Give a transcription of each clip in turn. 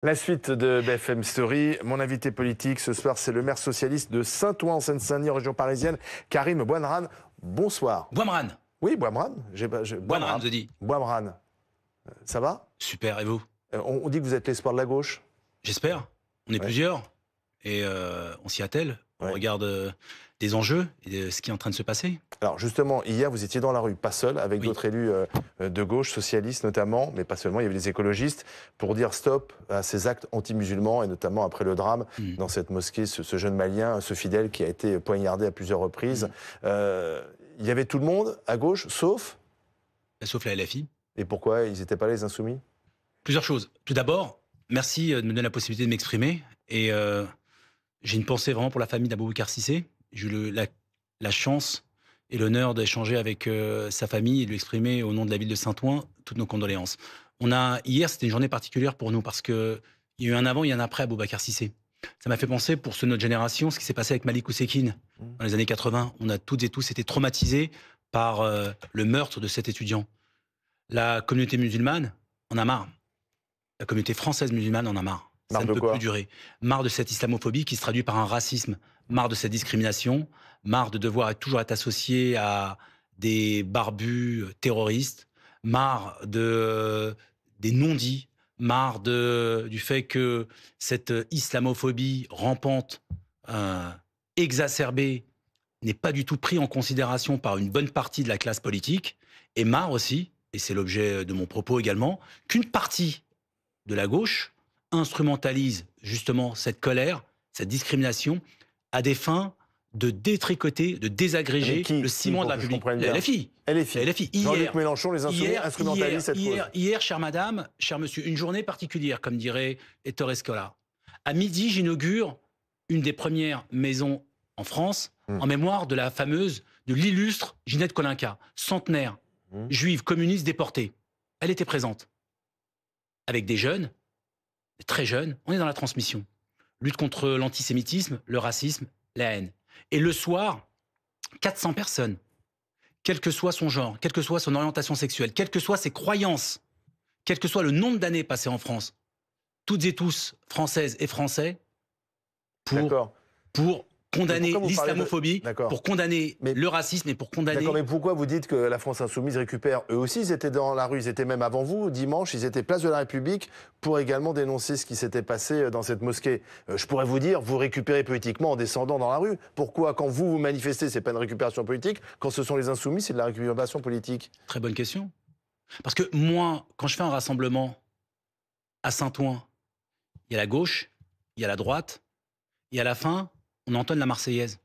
La suite de BFM Story. Mon invité politique ce soir, c'est le maire socialiste de Saint-Ouen en Seine-Saint-Denis, en région parisienne, Karim Bouamrane. Bonsoir. Bouamrane. Oui, Bouamrane. Bouamrane, je dis. Bouamrane. Ça va? Super, et vous? On dit que vous êtes l'espoir de la gauche. J'espère. On est Ouais. plusieurs. Et on s'y attelle. Ouais. On regarde des enjeux et de ce qui est en train de se passer. Alors justement, hier, vous étiez dans la rue, pas seul, avec Oui. d'autres élus de gauche, socialistes notamment, mais pas seulement, il y avait des écologistes, pour dire stop à ces actes anti-musulmans, et notamment après le drame dans cette mosquée, ce jeune Malien, ce fidèle qui a été poignardé à plusieurs reprises. Il y avait tout le monde à gauche, sauf Sauf la LFI. Et pourquoi ils n'étaient pas là, les insoumis? Plusieurs choses. Tout d'abord, merci de me donner la possibilité de m'exprimer. Et j'ai une pensée vraiment pour la famille d'Aboubacar Cissé. J'ai eu la chance et l'honneur d'échanger avec sa famille et de lui exprimer au nom de la ville de Saint-Ouen toutes nos condoléances. Hier, c'était une journée particulière pour nous parce qu'il y a eu un avant et un après Aboubacar Cissé. Ça m'a fait penser, pour ceux de notre génération, ce qui s'est passé avec Malik Oussekine dans les années 80. On a toutes et tous été traumatisés par le meurtre de cet étudiant. La communauté musulmane en a marre. La communauté française musulmane en a marre. Ça ne peut plus durer. Marre de cette islamophobie qui se traduit par un racisme. Marre de cette discrimination. Marre de devoir toujours être associé à des barbus terroristes. Marre des non-dits. Marre du fait que cette islamophobie rampante, exacerbée, n'est pas du tout prise en considération par une bonne partie de la classe politique. Et marre aussi, et c'est l'objet de mon propos également, qu'une partie de la gauche instrumentalise justement cette colère, cette discrimination, à des fins de détricoter, de désagréger le ciment de la République. La LFI. LFI. Jean-Luc Mélenchon, les insoumis instrumentalisent cette cause. Hier, chère madame, cher monsieur, une journée particulière, comme dirait Ettore Scola. À midi, j'inaugure une des premières maisons en France, en mémoire de de l'illustre Ginette Kolinka, centenaire, juive, communiste, déportée. Elle était présente. Avec des jeunes, très jeunes, on est dans la transmission. Lutte contre l'antisémitisme, le racisme, la haine. Et le soir, 400 personnes, quel que soit son genre, quelle que soit son orientation sexuelle, quelles que soient ses croyances, quel que soit le nombre d'années passées en France, toutes et tous, françaises et français, pour condamner l'islamophobie, pour condamner le racisme et pour condamner... D'accord, mais pourquoi vous dites que la France Insoumise récupère? Eux aussi, ils étaient dans la rue, ils étaient même avant vous, dimanche, ils étaient place de la République pour également dénoncer ce qui s'était passé dans cette mosquée. Je pourrais vous dire, vous récupérez politiquement en descendant dans la rue. Pourquoi, quand vous manifestez, c'est pas une récupération politique? Quand ce sont les Insoumis, c'est de la récupération politique? Très bonne question. Parce que moi, quand je fais un rassemblement à Saint-Ouen, il y a la gauche, il y a la droite, et à la fin, on entonne la Marseillaise.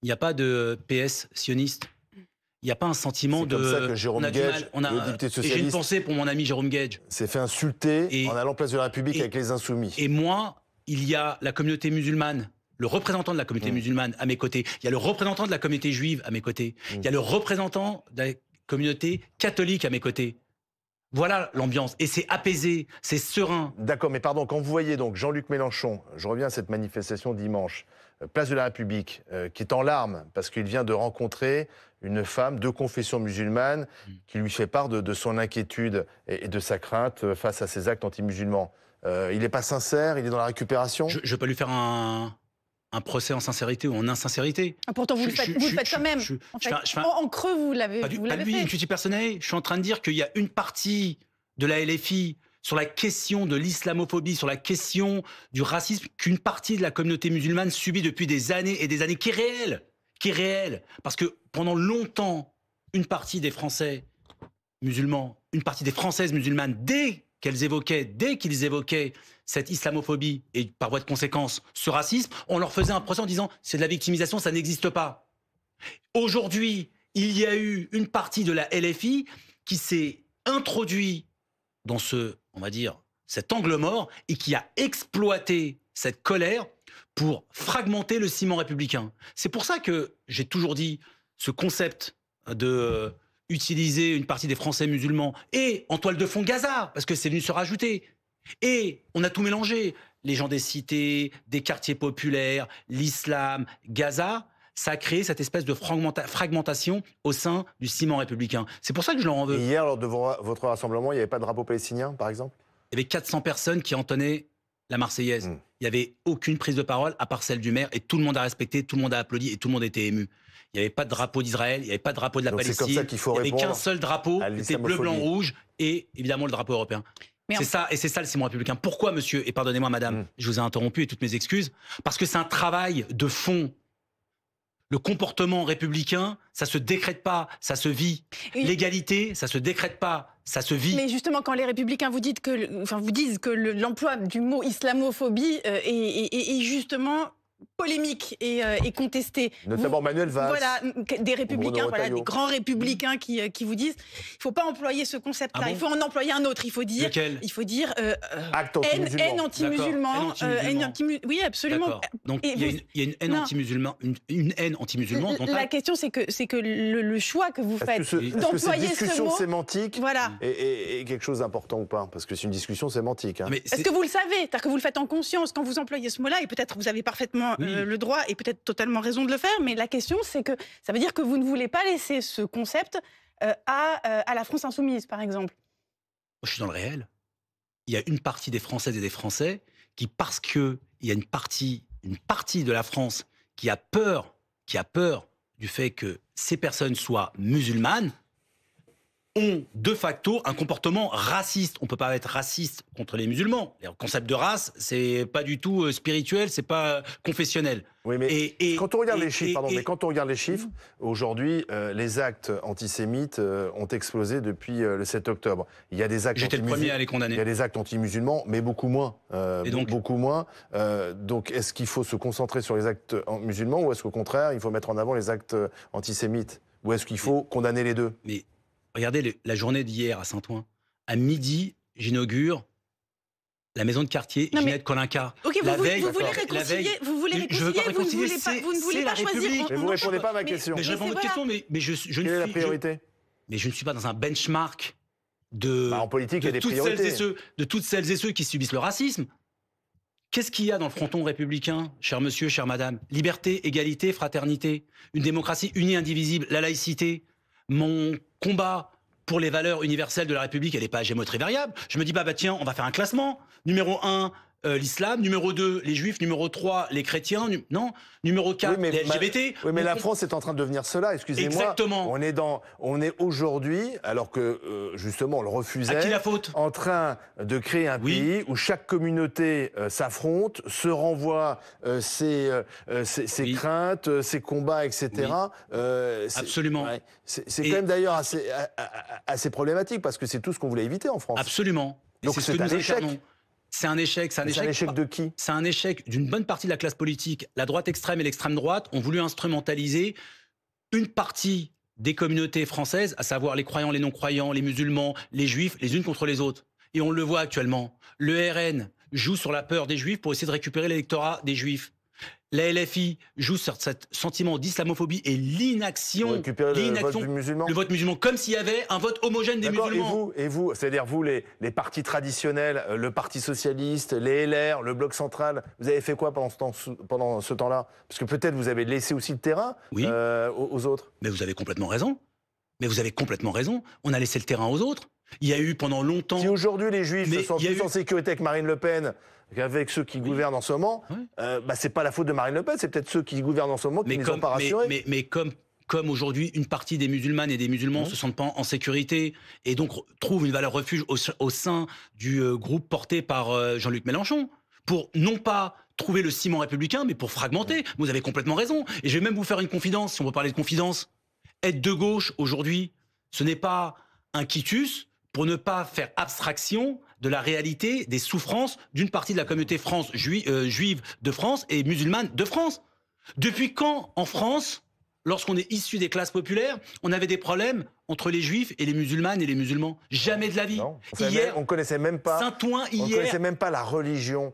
Il n'y a pas de PS sioniste. Il n'y a pas un sentiment de... C'est comme ça que Jérôme Guedj, le député socialiste... Et j'ai une pensée pour mon ami Jérôme Guedj. S'est fait insulter en allant place de la République avec les Insoumis. Et moi, il y a la communauté musulmane, le représentant de la communauté musulmane à mes côtés. Il y a le représentant de la communauté juive à mes côtés. Il y a le représentant de la communauté catholique à mes côtés. Voilà l'ambiance. Et c'est apaisé, c'est serein. D'accord, mais pardon, quand vous voyez donc Jean-Luc Mélenchon, je reviens à cette manifestation dimanche, place de la République, qui est en larmes parce qu'il vient de rencontrer une femme de confession musulmane qui lui fait part de son inquiétude et de sa crainte face à ces actes anti-musulmans. Il n'est pas sincère, il est dans la récupération? Je ne vais pas lui faire un procès en sincérité ou en insincérité. Ah, pourtant, vous le faites quand même. En creux, vous l'avez fait. Une critique personnelle. Je suis en train de dire qu'il y a une partie de la LFI sur la question de l'islamophobie, sur la question du racisme, qu'une partie de la communauté musulmane subit depuis des années et des années, qui est réelle. Parce que pendant longtemps, une partie des Français musulmans, une partie des Françaises musulmanes, dès qu'ils évoquaient cette islamophobie et par voie de conséquence ce racisme, on leur faisait un procès en disant c'est de la victimisation, ça n'existe pas. Aujourd'hui, il y a eu une partie de la LFI qui s'est introduit dans on va dire, cet angle mort et qui a exploité cette colère pour fragmenter le ciment républicain. C'est pour ça que j'ai toujours dit ce concept de utiliser une partie des Français musulmans et en toile de fond Gaza, parce que c'est venu se rajouter. Et on a tout mélangé. Les gens des cités, des quartiers populaires, l'islam, Gaza, ça a créé cette espèce de fragmentation au sein du ciment républicain. C'est pour ça que je leur en veux. Et hier, lors de votre rassemblement, il n'y avait pas de drapeau palestinien, par exemple? Il y avait 400 personnes qui entonnaient la Marseillaise. Il n'y avait aucune prise de parole à part celle du maire et tout le monde a respecté, tout le monde a applaudi et tout le monde était ému. Il n'y avait pas de drapeau d'Israël, il n'y avait pas de drapeau de la Palestine. C'est comme ça qu'il faut il n'y avait qu'un seul drapeau, c'était bleu, blanc, rouge et évidemment le drapeau européen. C'est ça, et c'est ça le ciment républicain. Pourquoi, monsieur, et pardonnez-moi, madame, je vous ai interrompu et toutes mes excuses, parce que c'est un travail de fond. Le comportement républicain, ça se décrète pas, ça se vit. L'égalité, ça se décrète pas, ça se vit. Mais justement, quand les républicains vous disent que l'emploi du mot islamophobie est justement polémique et contesté. Notamment Manuel Valls. Voilà, des républicains, des grands républicains qui vous disent il ne faut pas employer ce concept-là, il faut en employer un autre. Il faut dire, haine anti-musulman. Oui, absolument. Donc il y a une haine anti-musulman, une haine anti-musulman. La question, c'est que le choix que vous faites d'employer ce mot sémantique est quelque chose d'important ou pas? Parce que c'est une discussion sémantique. Est-ce que vous le savez? C'est-à-dire que vous le faites en conscience quand vous employez ce mot-là, et peut-être vous avez parfaitement le droit et peut-être totalement raison de le faire, mais la question, c'est que ça veut dire que vous ne voulez pas laisser ce concept à la France insoumise, par exemple. Je suis dans le réel. Il y a une partie des Françaises et des Français qui, parce qu'il y a une partie de la France qui a peur du fait que ces personnes soient musulmanes, ont de facto un comportement raciste. On ne peut pas être raciste contre les musulmans. Le concept de race, c'est pas du tout spirituel, c'est pas confessionnel. Oui, mais quand on regarde les chiffres, quand on regarde les chiffres, aujourd'hui, les actes antisémites ont explosé depuis le 7 octobre. Il y a des actes J'étais le premier à les condamner. Il y a des actes anti-musulmans, mais beaucoup moins. Beaucoup moins. Donc, est-ce qu'il faut se concentrer sur les actes musulmans ou est-ce qu'au contraire, il faut mettre en avant les actes antisémites? Ou est-ce qu'il faut condamner les deux? Regardez la journée d'hier à Saint-Ouen. À midi, j'inaugure la maison de quartier Ginette Kolinka. Ok, vous voulez réconcilier, je veux pas réconcilier, vous ne voulez pas choisir. Mais vous ne répondez pas à ma question. Mais je réponds à votre question, mais je Quelle est la priorité? Mais je ne suis pas dans un benchmark en politique, il y a des priorités. De toutes celles et ceux qui subissent le racisme. Qu'est-ce qu'il y a dans le fronton républicain, cher monsieur, chère madame? Liberté, égalité, fraternité, une démocratie unie, indivisible, la laïcité. Mon combat pour les valeurs universelles de la République, elle n'est pas à géométrie variable. Je me dis, tiens, on va faire un classement. Numéro 1, l'islam. Numéro 2, les juifs. Numéro 3, les chrétiens. Numéro 4, les LGBT. Oui, mais la France est en train de devenir cela, excusez-moi. Exactement. On est aujourd'hui, alors que justement on le refusait, à qui la faute? En train de créer un pays où chaque communauté s'affronte, se renvoie ses craintes, ses combats, etc. Absolument. C'est quand même d'ailleurs assez problématique, parce que c'est tout ce qu'on voulait éviter en France. Absolument. Donc c'est un échec. C'est un échec. C'est un échec de qui? C'est un échec d'une bonne partie de la classe politique. La droite extrême et l'extrême droite ont voulu instrumentaliser une partie des communautés françaises, à savoir les croyants, les non-croyants, les musulmans, les juifs, les unes contre les autres. Et on le voit actuellement. Le RN joue sur la peur des juifs pour essayer de récupérer l'électorat des juifs. La LFI joue sur ce sentiment d'islamophobie et l'inaction. Le vote musulman. Le vote musulman, comme s'il y avait un vote homogène des musulmans. Et vous, c'est-à-dire vous, les partis traditionnels, le Parti Socialiste, les LR, le Bloc Central, vous avez fait quoi pendant ce temps-là? Parce que peut-être vous avez laissé aussi le terrain aux autres. Mais vous avez complètement raison. On a laissé le terrain aux autres. Il y a eu pendant longtemps... Si aujourd'hui les Juifs se sentent plus en sécurité que Marine Le Pen, qu'avec ceux qui gouvernent en ce moment, c'est pas la faute de Marine Le Pen, c'est peut-être ceux qui gouvernent en ce moment qui ne les ont pas rassurés. Mais comme aujourd'hui, une partie des musulmanes et des musulmans se sentent pas en sécurité et donc trouvent une valeur refuge au sein du groupe porté par Jean-Luc Mélenchon, pour non pas trouver le ciment républicain, mais pour fragmenter. Vous avez complètement raison. Et je vais même vous faire une confidence, si on veut parler de confidence. Être de gauche aujourd'hui, ce n'est pas un quitus pour ne pas faire abstraction de la réalité des souffrances d'une partie de la communauté juive de France et musulmane de France. Depuis quand, en France, lorsqu'on est issu des classes populaires, on avait des problèmes entre les juifs et les musulmanes et les musulmans? Jamais de la vie. Non, on connaissait même pas. Saint-Ouen, hier. On connaissait même pas la religion.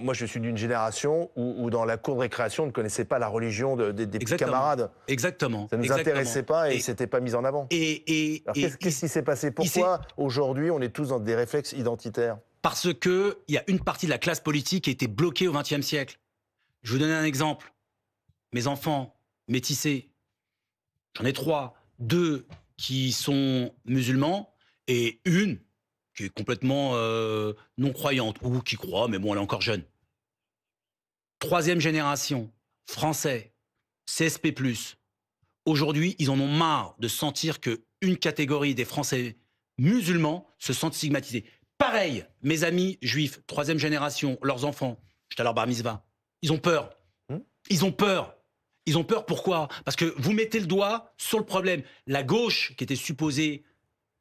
Moi, je suis d'une génération où dans la cour de récréation, on ne connaissait pas la religion des petits camarades. Exactement. Ça ne nous intéressait pas et c'était pas mis en avant. Qu'est-ce qui s'est passé? Pourquoi aujourd'hui on est tous dans des réflexes identitaires? Parce que il y a une partie de la classe politique qui a été bloquée au XXe siècle. Je vais vous donner un exemple. Mes enfants métissés, j'en ai 3, 2 qui sont musulmans et une qui est complètement non-croyante, ou qui croit, mais bon, elle est encore jeune. 3e génération, français, CSP+. Aujourd'hui, ils en ont marre de sentir qu'une catégorie des Français musulmans se sentent stigmatisés. Pareil, mes amis juifs, 3e génération, leurs enfants, j'étais à leur bar mitzvah, ils ont peur. Ils ont peur. Ils ont peur, pourquoi? Parce que vous mettez le doigt sur le problème. La gauche, qui était supposée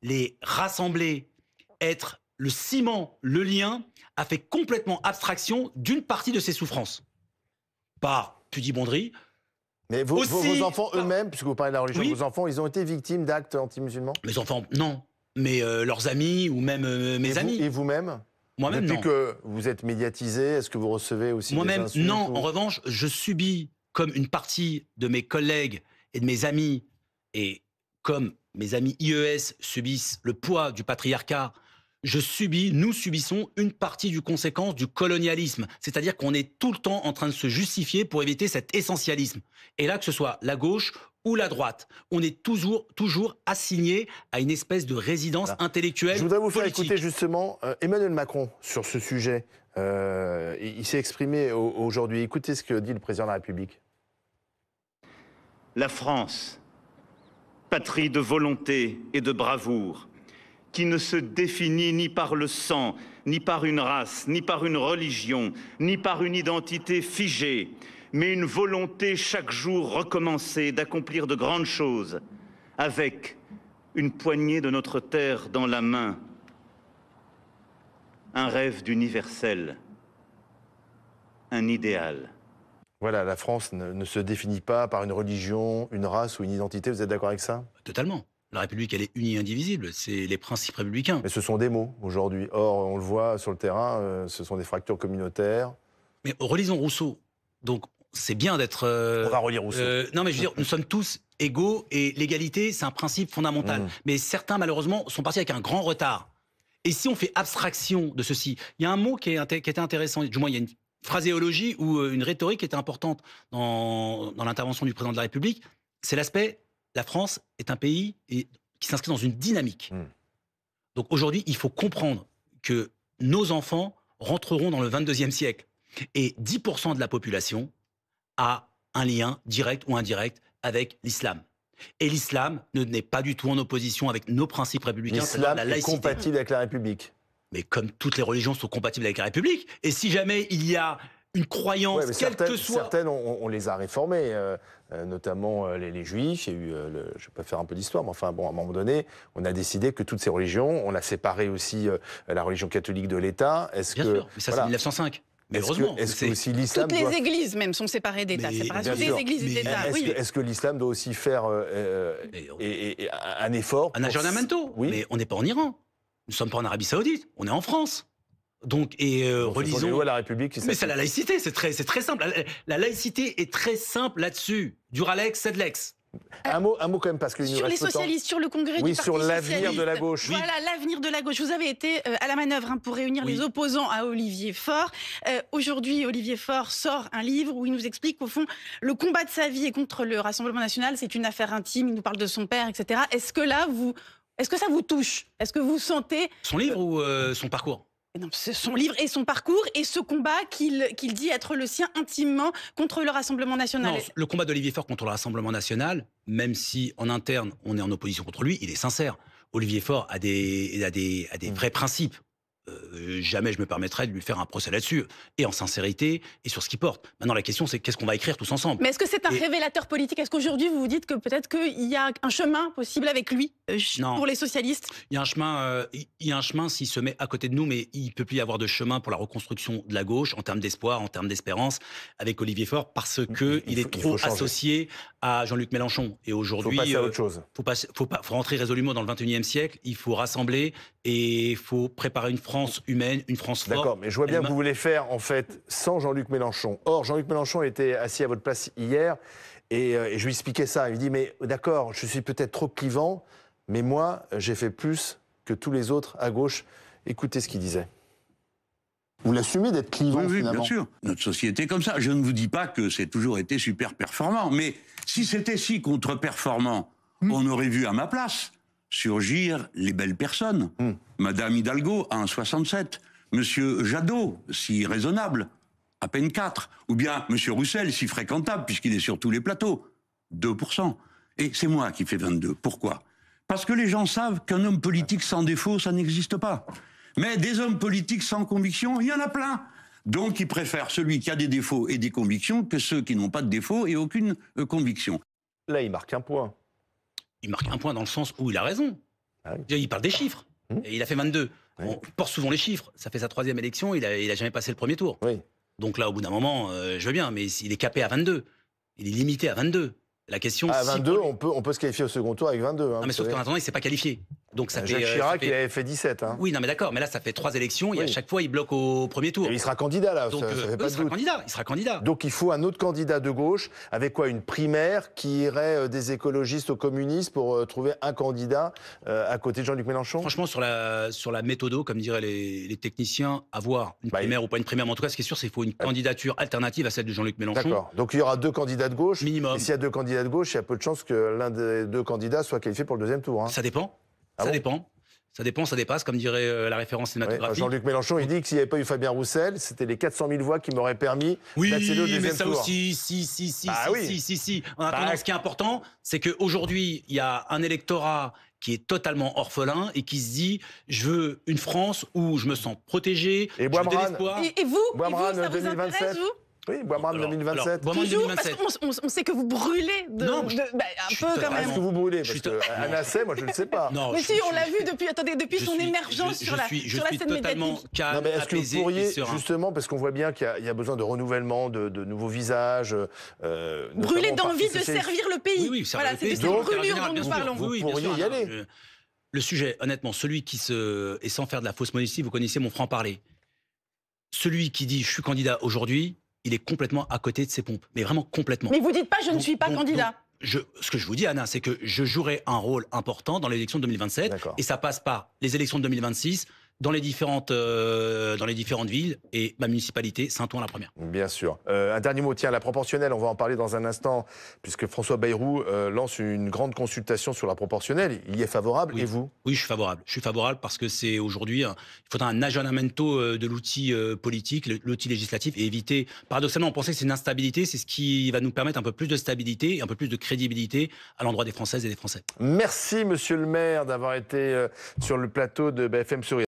les rassembler, être le ciment, le lien, a fait complètement abstraction d'une partie de ses souffrances. Par pudibonderie. Mais vos enfants eux-mêmes, puisque vous parlez de la religion, vos enfants, ils ont été victimes d'actes anti-musulmans? Mes enfants, non. Mais leurs amis ou même mes amis. Et vous-même? Moi-même, non. Depuis que vous êtes médiatisé, est-ce que vous recevez aussi des insultes? Moi-même, non. En revanche, je subis, comme une partie de mes collègues et de mes amis, et comme mes amis IES subissent le poids du patriarcat, nous subissons une partie du conséquence du colonialisme. C'est-à-dire qu'on est tout le temps en train de se justifier pour éviter cet essentialisme. Et là, que ce soit la gauche ou la droite, on est toujours assigné à une espèce de résidence intellectuelle. Je voudrais vous faire politique. écouter justement Emmanuel Macron sur ce sujet. Il s'est exprimé aujourd'hui. Écoutez ce que dit le président de la République. La France, patrie de volonté et de bravoure, qui ne se définit ni par le sang, ni par une race, ni par une religion, ni par une identité figée, mais une volonté chaque jour recommencée d'accomplir de grandes choses, avec une poignée de notre terre dans la main, un rêve d'universel, un idéal. Voilà, la France ne se définit pas par une religion, une race ou une identité. Vous êtes d'accord avec ça? Totalement. La République, elle est unie et indivisible. C'est les principes républicains. Mais ce sont des mots aujourd'hui. Or, on le voit sur le terrain, ce sont des fractures communautaires. Mais relisons Rousseau. Donc, c'est bien d'être... On va relire Rousseau. Non, mais je veux dire, nous sommes tous égaux et l'égalité, c'est un principe fondamental. Mais certains, malheureusement, sont partis avec un grand retard. Et si on fait abstraction de ceci, il y a un mot qui était intéressant, du moins il y a une phraséologie ou une rhétorique qui était importante dans l'intervention du président de la République, c'est l'aspect, la France est un pays qui s'inscrit dans une dynamique. Donc aujourd'hui, il faut comprendre que nos enfants rentreront dans le 22e siècle. Et 10% de la population a un lien direct ou indirect avec l'islam. Et l'islam n'est pas du tout en opposition avec nos principes républicains. L'islam est compatible avec la République. Mais comme toutes les religions sont compatibles avec la République, et si jamais il y a une croyance, quelle que soit... Certaines, on les a réformées, notamment les Juifs. Il y a eu, je vais pas faire un peu d'histoire, mais enfin, bon, à un moment donné, on a décidé que toutes ces religions, on a séparé aussi la religion catholique de l'État. Bien sûr, mais ça c'est 1905. Mais heureusement. Est-ce que aussi l'islam toutes les églises même sont séparées d'État. Séparation des églises et d'État. Est-ce que l'islam doit aussi faire un effort? Un aggiornamento. Oui. Mais on n'est pas en Iran. Nous ne sommes pas en Arabie Saoudite. On est en France. Donc, relisons. La République. Mais c'est la laïcité. C'est très simple. La laïcité est très simple là-dessus. Duralex, sed lex. Un mot quand même, parce que sur les socialistes, sur le congrès du Parti sur l'avenir de la gauche. Voilà, l'avenir de la gauche. Vous avez été à la manœuvre pour réunir les opposants à Olivier Faure. Aujourd'hui, Olivier Faure sort un livre où il nous explique qu'au fond, le combat de sa vie est contre le Rassemblement national, c'est une affaire intime. Il nous parle de son père, etc. Est-ce que ça vous touche? Est-ce que vous sentez... Son livre ou son parcours? Non, c'est son livre et son parcours et ce combat qu'il dit être le sien intimement contre le Rassemblement national. Non, le combat d'Olivier Faure contre le Rassemblement national, même si en interne on est en opposition contre lui, il est sincère. Olivier Faure a des vrais principes. Jamais je me permettrais de lui faire un procès là-dessus, et en sincérité, et sur ce qu'il porte. Maintenant, la question, c'est qu'est-ce qu'on va écrire tous ensemble? Mais est-ce que c'est un révélateur politique? Est-ce qu'aujourd'hui, vous vous dites que peut-être qu'il y a un chemin possible avec lui pour les socialistes? Il y a un chemin s'il se met à côté de nous, mais il ne peut plus y avoir de chemin pour la reconstruction de la gauche, en termes d'espoir, en termes d'espérance, avec Olivier Faure, parce qu'il est trop associé à Jean-Luc Mélenchon. Et aujourd'hui, il faut passer à autre chose. Faut rentrer résolument dans le 21e siècle, il faut rassembler, et il faut préparer une France humaine, une France forte. D'accord, mais je vois bien que vous voulez faire, en fait, sans Jean-Luc Mélenchon. Or, Jean-Luc Mélenchon était assis à votre place hier, et je lui expliquais ça. Il me dit, mais d'accord, je suis peut-être trop clivant, mais moi, j'ai fait plus que tous les autres à gauche. Écoutez ce qu'il disait. Vous l'assumez d'être clivant, oui, finalement? Bien sûr. Notre société est comme ça. Je ne vous dis pas que c'est toujours été super performant, mais si c'était si contre-performant, on aurait vu à ma place surgir les belles personnes. Madame Hidalgo à 1,67. Monsieur Jadot, si raisonnable, à peine 4. Ou bien Monsieur Roussel, si fréquentable, puisqu'il est sur tous les plateaux, 2%. Et c'est moi qui fais 22. Pourquoi? Parce que les gens savent qu'un homme politique sans défaut, ça n'existe pas. Mais des hommes politiques sans conviction, il y en a plein. Donc, ils préfèrent celui qui a des défauts et des convictions que ceux qui n'ont pas de défauts et aucune conviction. Là, il marque un point. Il marque un point dans le sens où il a raison. Ah oui. Il parle des chiffres. Et il a fait 22. Oui. On porte souvent les chiffres. Ça fait sa 3e élection, il a jamais passé le premier tour. Oui. Donc là, au bout d'un moment, je veux bien, mais il est capé à 22. Il est limité à 22. La question... À si 22, pour- on peut se qualifier au second tour avec 22. Hein, Ah, mais sauf vous qu'en savez. attendant, il ne s'est pas qualifié. Donc ça Jacques fait, Chirac, il avait fait 17. Hein. Oui, non, mais d'accord. Mais là, ça fait 3 élections et à Oui. chaque fois, il bloque au premier tour. Et il sera candidat, là, Donc, ça fait oui, pas il de sera doute. candidat. Il sera candidat. Donc il faut un autre candidat de gauche, avec quoi? Une primaire qui irait des écologistes aux communistes pour trouver un candidat à côté de Jean-Luc Mélenchon? Franchement, sur la méthodo, comme diraient les techniciens, avoir une Bah, primaire ou pas une primaire, mais en tout cas, ce qui est sûr, c'est qu'il faut une candidature alternative à celle de Jean-Luc Mélenchon. D'accord. Donc il y aura 2 candidats de gauche. Minimum. Et s'il y a 2 candidats de gauche, il y a peu de chances que l'un des 2 candidats soit qualifié pour le 2e tour. Hein. Ça dépend. Ah Ça bon dépend. Ça dépend, ça dépasse, comme dirait la référence Ouais. cinématographique. Jean-Luc Mélenchon, il dit que s'il n'y avait pas eu Fabien Roussel, c'était les 400 000 voix qui m'auraient permis Oui, d'accéder au 2e mais ça tour. aussi, Bah oui. si. En attendant, ce qui est important, c'est qu'aujourd'hui, il y a un électorat qui est totalement orphelin et qui se dit, je veux une France où je me sens protégé, Et je veux de Boimran l'espoir. Et vous, Boimran, ça vous 2027. intéresse, vous? Oui, Boimran Alors, 2027. Boimran Toujours, 2027. parce qu'on sait que vous brûlez Non, un je peu suis quand totalement- même. Est-ce que vous brûlez? Je Parce suis que non. Anna Sey, moi je ne sais pas. Non, Mais je si, suis- on l'a je- vu depuis je son suis- émergence je sur la suis scène totalement médiatique. calme, Non, mais est-ce que vous apaisé et pourriez, serein. justement, parce qu'on voit bien qu'il y a besoin de renouvellement, de nouveaux visages. Brûler notamment au Parti d'envie de socialiste. servir le pays. Oui, ça Voilà, aurait c'est de été- cette Donc, brûlure général, dont bien nous sûr. parlons. Vous bien pourriez sûr, y Anna, aller. Le sujet, honnêtement, celui qui se... Et sans faire de la fausse modestie, vous connaissez mon franc-parler. Celui qui dit « je suis candidat aujourd'hui », il est complètement à côté de ses pompes. Mais vraiment complètement. Mais vous dites pas je ne Donc- suis pas donc- candidat. Ce que je vous dis, Anna, c'est que je jouerai un rôle important dans l'élection de 2027. D'accord. Et ça passe par les élections de 2026, dans les différentes villes et ma municipalité, Saint-Ouen la première. Bien sûr. Un dernier mot, tiens, la proportionnelle, on va en parler dans un instant, puisque François Bayrou lance une grande consultation sur la proportionnelle. Il y est favorable, Oui. et vous? Oui, je suis favorable. Je suis favorable parce que c'est aujourd'hui, il faudra un aggiornamento de l'outil politique, l'outil législatif, et éviter, paradoxalement, on pensait que c'est une instabilité, c'est ce qui va nous permettre un peu plus de stabilité et un peu plus de crédibilité à l'endroit des Françaises et des Français. Merci, monsieur le maire, d'avoir été sur le plateau de BFM Sourire.